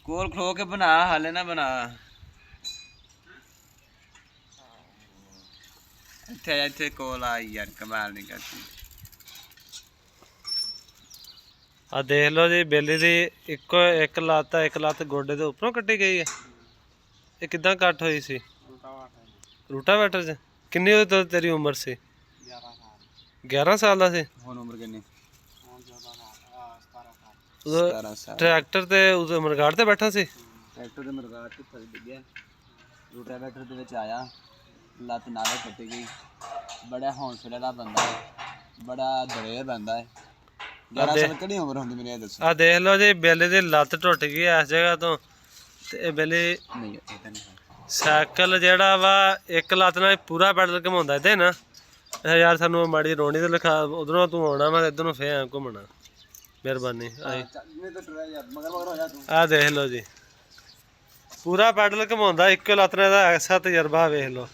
कोल खलो के बना, हाले ना बना। इत्थे इत्थे कोल आई यार, कमाल नहीं करती। आ देख लो जी, बेली दी इको एक लत्त, एक लत्त गोडे दे उपरों कट्टी गई है। ये किदां कट हुई सी? रूटावेटर च। किन्नी तो तेरी उम्र सी? 11 साल दा सी। हुन उम्र किन्नी? ट्रैक्टर ते उस मरगाड़ ते बैठा सी। ट्रैक्टर दे मरगाड़ ते फस गया, रूटावेटर दे विच आया, लत्त नाले कट्टी गई। बड़ा हौसले दा बंदा है, बड़ा दलेर बंदा है। 11 साल किहड़ी उम्र हुंदी मैनूं दसो। आ देख लो जी, बेली दी लत्त टुट गई इस जगह तो। ते बेली नहीं इधर नहीं। साइकिल जेड़ा वा एक लत्त नाल पूरा पैडल घुमाउंदा इहदे ना। यार सानू माड़ी रोनी ते लिखा, उधरों तू आना मैं इधरों फिर घूमना। मेहरबानी आई। आ देख लो जी, पूरा पैडल घुमाउंदा इक्को लत्त नाल, दा ऐसा तजर्बा वेख लो।